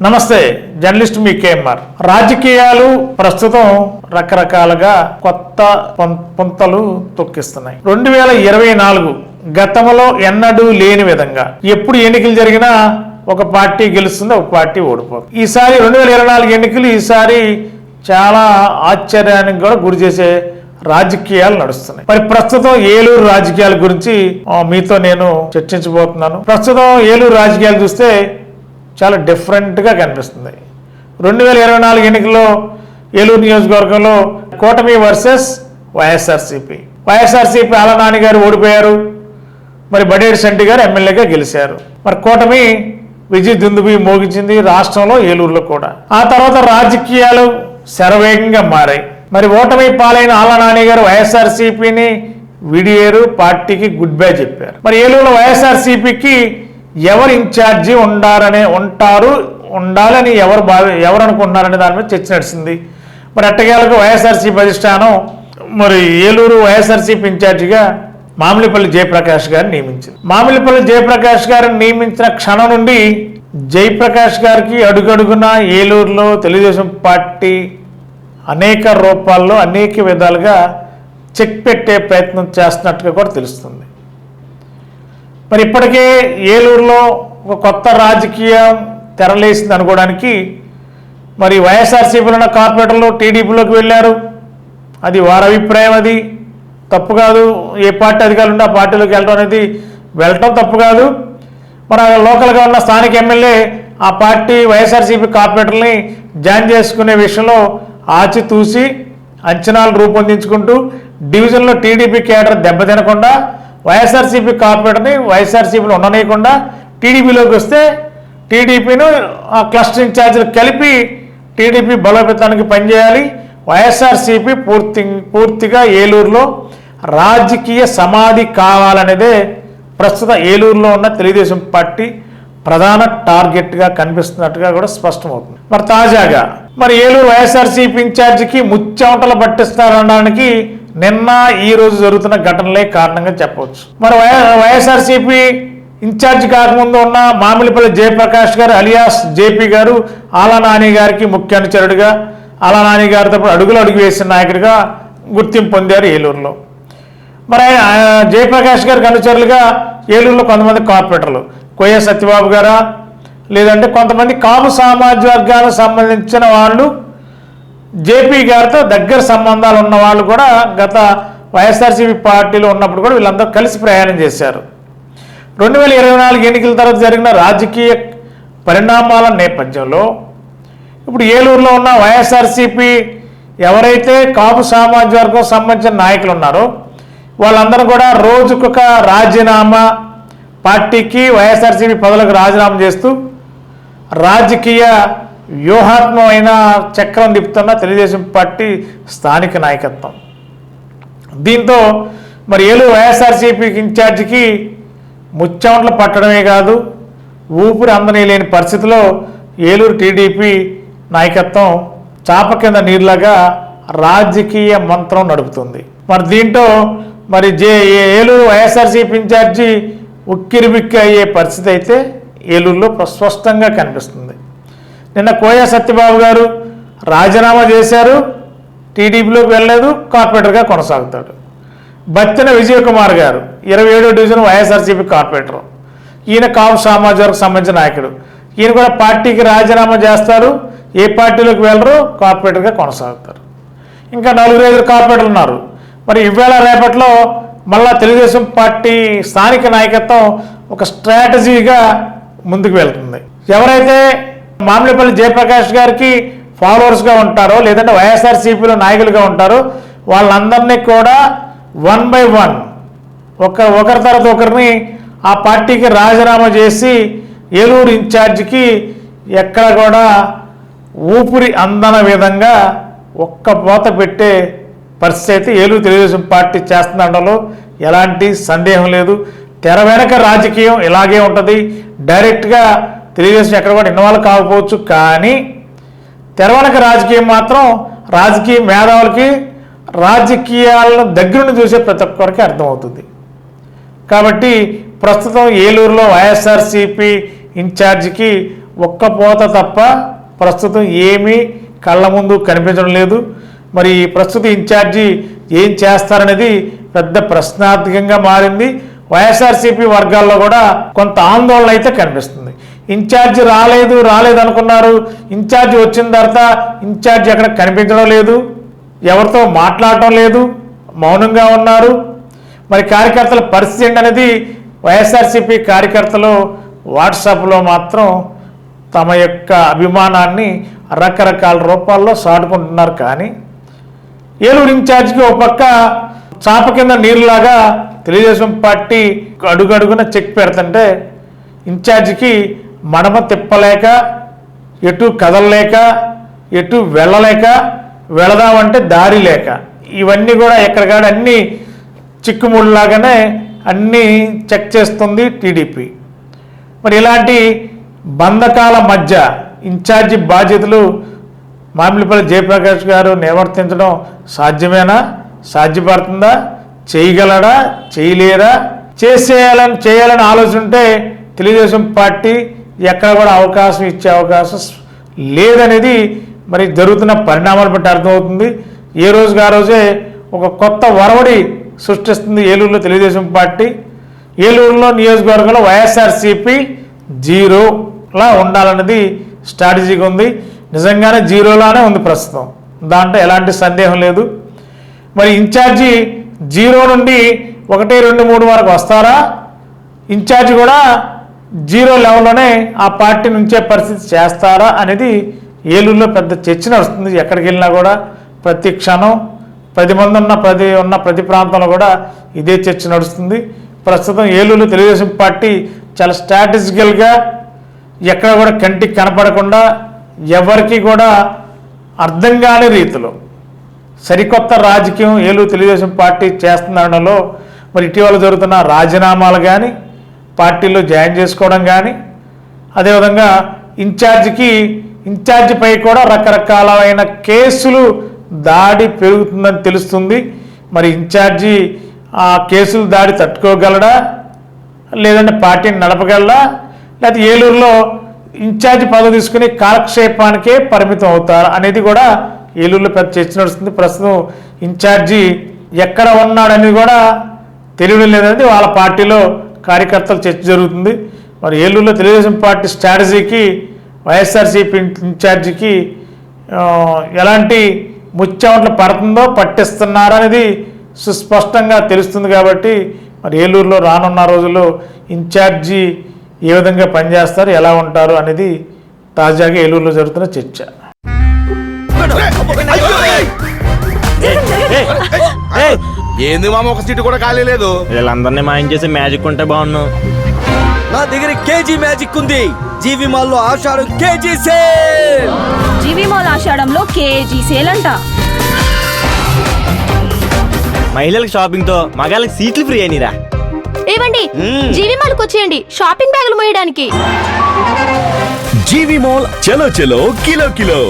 నమస్తే, జర్నలిస్ట్ మీ కేఎంఆర్. రాజకీయాలు ప్రస్తుతం రకరకాలుగా కొత్త పుంతలు తొక్కిస్తున్నాయి. 2024 గతంలో ఎన్నడూ లేని విధంగా ఎప్పుడు ఎన్నికలు జరిగినా ఒక పార్టీ గెలుస్తుంది, ఒక పార్టీ ఓడిపోతుంది. ఈసారి 2024 ఎన్నికలు ఈసారి చాలా ఆశ్చర్యానికి కూడా గురి చేసే రాజకీయాలు నడుస్తున్నాయి. మరి ప్రస్తుతం ఏలూరు రాజకీయాల గురించి మీతో నేను చర్చించబోతున్నాను. ప్రస్తుతం ఏలూరు రాజకీయాలు చూస్తే చాలా డిఫరెంట్గా కనిపిస్తుంది. 2024 ఎన్నికల్లో ఏలూరు నియోజకవర్గంలో కూటమి వర్సెస్ వైఎస్ఆర్సీపీ ఆలనాని గారు ఓడిపోయారు. మరి బడేడి సంటి గారు ఎమ్మెల్యేగా గెలిచారు. మరి కూటమి విజయ దుందుబి మోగించింది రాష్ట్రంలో, ఏలూరులో కూడా. ఆ తర్వాత రాజకీయాలు శరవేగంగా మారాయి. మరి ఓటమి పాలైన ఆలనాని గారు వైఎస్ఆర్సీపీని విడియేరు, పార్టీకి గుడ్ బై చెప్పారు. మరి ఏలూరులో వైఎస్ఆర్సీపీకి ఎవరు ఇన్ఛార్జి ఉండాలని ఎవరు అనుకుంటున్నారనే దాని మీద చర్చ నడిచింది. మరి అట్టకేలకు వైఎస్ఆర్సీపీ అధిష్టానం మరి ఏలూరు వైఎస్ఆర్సీపీ ఇన్ఛార్జిగా మామిలిపల్లి జయప్రకాష్ గారిని నియమించింది. మామిలిపల్లి జయప్రకాష్ గారిని నియమించిన క్షణం నుండి జయప్రకాష్ గారికి అడుగడుగున ఏలూరులో తెలుగుదేశం పార్టీ అనేక రూపాల్లో అనేక విధాలుగా చెక్ పెట్టే ప్రయత్నం చేస్తున్నట్టుగా కూడా తెలుస్తుంది. మరి ఇప్పటికే ఏలూరులో ఒక కొత్త రాజకీయం తెరలేసింది అనుకోవడానికి మరి వైఎస్ఆర్సీపీలో ఉన్న కార్పొరేటర్లు టీడీపీలోకి వెళ్ళారు. అది వారి అభిప్రాయం, అది తప్పు కాదు. ఏ పార్టీ అధికారులు ఉంటే ఆ పార్టీలోకి వెళ్ళటం తప్పు కాదు. మరి లోకల్గా ఉన్న స్థానిక ఎమ్మెల్యే ఆ పార్టీ వైఎస్ఆర్సీపీ కార్పొరేటర్ని జాయిన్ చేసుకునే విషయంలో ఆచితూసి అంచనాలు రూపొందించుకుంటూ డివిజన్లో టీడీపీ కేడర్ దెబ్బతినకుండా వైఎస్ఆర్సీపీ కార్పొరేటర్ని వైఎస్ఆర్సీపీలో ఉండనీయకుండా టీడీపీలోకి వస్తే టీడీపీను ఆ క్లస్టర్ ఇన్ఛార్జీలు కలిపి టీడీపీ బలోపేతానికి పనిచేయాలి. వైఎస్ఆర్సీపీ పూర్తిగా ఏలూరులో రాజకీయ సమాధి కావాలనేదే ప్రస్తుత ఏలూరులో ఉన్న తెలుగుదేశం పార్టీ ప్రధాన టార్గెట్గా కనిపిస్తున్నట్టుగా కూడా స్పష్టమవుతుంది. మరి తాజాగా మరి ఏలూరు వైఎస్ఆర్సీపీ ఇన్ఛార్జికి ముచ్చెమటలు పట్టిస్తారనడానికి నిన్న ఈ రోజు జరుగుతున్న ఘటనలే కారణంగా చెప్పవచ్చు. మరి వైఎస్ఆర్సీపీ ఇన్ఛార్జ్ కాకముందు ఉన్న మామిలిపల్లి జయప్రకాష్ గారు అలియాస్ జేపీ గారు ఆలనాని గారికి ముఖ్య అనుచరుడిగా, ఆలనాని గారితో అడుగు వేసిన నాయకుడిగా గుర్తింపు పొందారు ఏలూరులో. మరి జయప్రకాష్ గారికి అనుచరులుగా ఏలూరులో కొంతమంది కార్పొరేటర్లు, కొయ్య సత్యబాబు గారా, లేదంటే కొంతమంది కాపు సామాజిక వర్గాలకు సంబంధించిన వాళ్ళు, జేపీ గారితో దగ్గర సంబంధాలు ఉన్న వాళ్ళు కూడా గత వైఎస్ఆర్సీపీ పార్టీలో ఉన్నప్పుడు కూడా వీళ్ళందరూ కలిసి ప్రయాణం చేశారు. 2024 ఎన్నికల తర్వాత జరిగిన రాజకీయ పరిణామాల నేపథ్యంలో ఇప్పుడు ఏలూరులో ఉన్న వైఎస్ఆర్సీపీ ఎవరైతే కాపు సామాజిక వర్గం సంబంధించిన నాయకులు ఉన్నారో వాళ్ళందరూ కూడా రోజుకొక రాజీనామా, పార్టీకి వైఎస్ఆర్సీపీ పదవులకు రాజీనామా చేస్తూ రాజకీయ వ్యూహాత్మకమైన చక్రం తిప్పుతున్న తెలుగుదేశం పార్టీ స్థానిక నాయకత్వం. దీంతో మరి ఏలూరు వైఎస్ఆర్సీపీ ఇన్ఛార్జికి ముచ్చెమటలు పట్టడమే కాదు, ఊపిరి అందని లేని పరిస్థితిలో ఏలూరు టీడీపీ నాయకత్వం చాప కింద నీరులాగా రాజకీయ మంత్రం నడుపుతుంది. మరి దీంతో మరి ఏలూరు వైఎస్ఆర్సీపీ ఇన్ఛార్జి ఉక్కిరిబిక్కి అయ్యే పరిస్థితి అయితే ఏలూరులో స్పష్టంగా కనిపిస్తుంది. నిన్న కోయ సత్యబాబు గారు రాజీనామా చేశారు, టీడీపీలోకి వెళ్ళలేదు, కార్పొరేటర్గా కొనసాగుతాడు. బత్తెన విజయకుమార్ గారు 27వ డివిజన్ వైఎస్ఆర్సీపీ కార్పొరేటర్, ఈయన కాపు సామాజిక వర్గం సంబంధించిన నాయకుడు. ఈయన కూడా పార్టీకి రాజీనామా చేస్తారు, ఏ పార్టీలోకి వెళ్ళరు, కార్పొరేటర్గా కొనసాగుతారు. ఇంకా 4-5 కార్పొరేటర్లు ఉన్నారు. మరి ఇవాళ రేపట్లో మళ్ళా తెలుగుదేశం పార్టీ స్థానిక నాయకత్వం ఒక స్ట్రాటజీగా ముందుకు వెళ్తుంది. ఎవరైతే మామిలిపల్లి జయప్రకాష్ గారికి ఫాలోవర్స్గా ఉంటారో, లేదంటే వైఎస్ఆర్సీపీలో నాయకులుగా ఉంటారో వాళ్ళందరినీ కూడా 1 by 1 ఒకరి తర్వాత ఒకరిని ఆ పార్టీకి రాజీనామా చేసి ఏలూరు ఇన్ఛార్జికి ఎక్కడ కూడా ఊపిరి అందన విధంగా ఒక్క పోత పెట్టే పరిస్థితి అయితే ఏలూరు తెలుగుదేశం పార్టీ చేస్తుండడంలో ఎలాంటి సందేహం లేదు. తెర వెనక రాజకీయం ఇలాగే ఉంటుంది. డైరెక్ట్గా తెలుగుదేశం ఎక్కడ కూడా ఇన్వాల్వ్ కాకపోవచ్చు, కానీ తెర వెనక రాజకీయం మాత్రం రాజకీయ మేధావులకి, రాజకీయాలను దగ్గరుండి చూసే ప్రతి ఒక్కరికి అర్థమవుతుంది. కాబట్టి ప్రస్తుతం ఏలూరులో వైఎస్ఆర్సీపీ ఇన్ఛార్జికి ఒక్క పోత తప్ప ప్రస్తుతం ఏమీ కళ్ళ ముందు కనిపించడం లేదు. మరి ప్రస్తుత ఇన్ఛార్జి ఏం చేస్తారనేది పెద్ద ప్రశ్నార్థకంగా మారింది. వైఎస్ఆర్సీపీ వర్గాల్లో కూడా కొంత ఆందోళన అయితే కనిపిస్తుంది. ఇన్ఛార్జి రాలేదు అనుకున్నారు, ఇన్ఛార్జి వచ్చిన తర్వాత ఇన్ఛార్జి ఎక్కడ కనిపించడం లేదు, ఎవరితో మాట్లాడటం లేదు, మౌనంగా ఉన్నారు. మరి కార్యకర్తల పరిస్థితి ఏంటనేది వైఎస్ఆర్సీపీ కార్యకర్తలు వాట్సాప్లో మాత్రం తమ యొక్క అభిమానాన్ని రకరకాల రూపాల్లో సాటుకుంటున్నారు. కానీ ఏలూరు ఇన్ఛార్జికి ఒక పక్క చాప కింద నీరులాగా తెలుగుదేశం పార్టీ అడుగడుగున చెక్ పెడుతుంటే ఇన్ఛార్జికి మడమ తిప్పలేక, ఎటు కదలలేక, ఎటు వెళ్ళలేక, వెళదామంటే దారి లేక, ఇవన్నీ కూడా ఎక్కడికాడ అన్నీ చిక్కుముళ్ళలాగానే అన్నీ చెక్ చేస్తుంది టీడీపీ. మరి ఇలాంటి బంధకాల మధ్య ఇన్ఛార్జి బాధ్యతలు మామిలిపల్లి జయప్రకాష్ గారు నిర్వర్తించడం సాధ్యమేనా? సాధ్యపడుతుందా? చేయగలడా? చేయలేరా? చేయాలని ఆలోచన ఉంటే తెలుగుదేశం పార్టీ ఎక్కడ కూడా అవకాశం ఇచ్చే అవకాశం లేదనేది మరి జరుగుతున్న పరిణామాలు బట్టి అర్థమవుతుంది. ఏ రోజుకి ఆ రోజే ఒక కొత్త వరవడి సృష్టిస్తుంది ఏలూరులో తెలుగుదేశం పార్టీ. ఏలూరులో నియోజకవర్గంలో వైఎస్ఆర్సీపీ జీరోలా ఉండాలన్నది స్ట్రాటజీగా ఉంది. నిజంగానే జీరోలానే ఉంది ప్రస్తుతం, దాంట్లో ఎలాంటి సందేహం లేదు. మరి ఇన్ఛార్జి జీరో నుండి 1, 2, 3 వరకు వస్తారా? ఇన్ఛార్జి కూడా జీరో లెవెల్లోనే ఆ పార్టీ నుంచే పరిస్థితి చేస్తారా అనేది ఏలూరులో పెద్ద చర్చ నడుస్తుంది. ఎక్కడికి వెళ్ళినా కూడా ప్రతి క్షణం 10 మంది ఉన్న ప్రతి ప్రాంతంలో కూడా ఇదే చర్చ నడుస్తుంది. ప్రస్తుతం ఏలూరులో తెలుగుదేశం పార్టీ చాలా స్ట్రాటజికల్గా ఎక్కడ కూడా కంటికి కనపడకుండా ఎవరికి కూడా అర్థం కాని రీతిలో సరికొత్త రాజకీయం ఏలూరు తెలుగుదేశం పార్టీ చేస్తుందనడంలో మరి ఇటీవల జరుగుతున్న రాజీనామాలు కానీ, పార్టీలో జాయిన్ చేసుకోవడం కానీ, అదేవిధంగా ఇన్ఛార్జిపై కూడా రకరకాలైన కేసులు దాడి పెరుగుతుందని తెలుస్తుంది. మరి ఇన్ఛార్జి ఆ కేసులు దాడి తట్టుకోగలడా, లేదంటే పార్టీని నడపగలడా, లేకపోతే ఏలూరులో ఇన్ఛార్జి పదవి తీసుకుని కాలక్షేపానికే పరిమితం అవుతారా అనేది కూడా ఏలూరులో పెద్ద చర్చ నడుస్తుంది. ప్రస్తుతం ఇన్ఛార్జి ఎక్కడ ఉన్నాడనేది కూడా తెలియడం లేదనేది వాళ్ళ పార్టీలో కార్యకర్తల చర్చ జరుగుతుంది. మరి ఏలూరులో తెలుగుదేశం పార్టీ స్ట్రాటజీకి వైఎస్ఆర్సీపీ ఇన్ఛార్జికి ఎలాంటి ముచ్చెమటలు పడుతుందో పట్టిస్తున్నారనేది సుస్పష్టంగా తెలుస్తుంది. కాబట్టి మరి ఏలూరులో రానున్న రోజుల్లో ఇన్ఛార్జి ఏ విధంగా పనిచేస్తారు, ఎలా ఉంటారు అనేది తాజాగా ఏలూరులో జరుగుతున్న చర్చ. ఏంది మామ, ఒక సీటు కూడా ఖాళీ లేదు. వీళ్ళందరినీ మాయం చేసి మ్యాజిక్ ఉంటే బాగున్నావు. నా దగ్గర కేజీ మ్యాజిక్ ఉంది. జీవి మాల్ లో ఆషాఢం కేజీ సేల్. జీవి మాల్ ఆషాఢంలో కేజీ సేల్ అంట. మహిళలకు షాపింగ్ తో మగాళ్ళకి సీట్లు ఫ్రీ అయినరా. ఏవండి, జీవి మాల్ కు వచ్చేయండి షాపింగ్ బ్యాగులు మోయడానికి. జీవి మాల్ చలో చలో కిలో కిలో.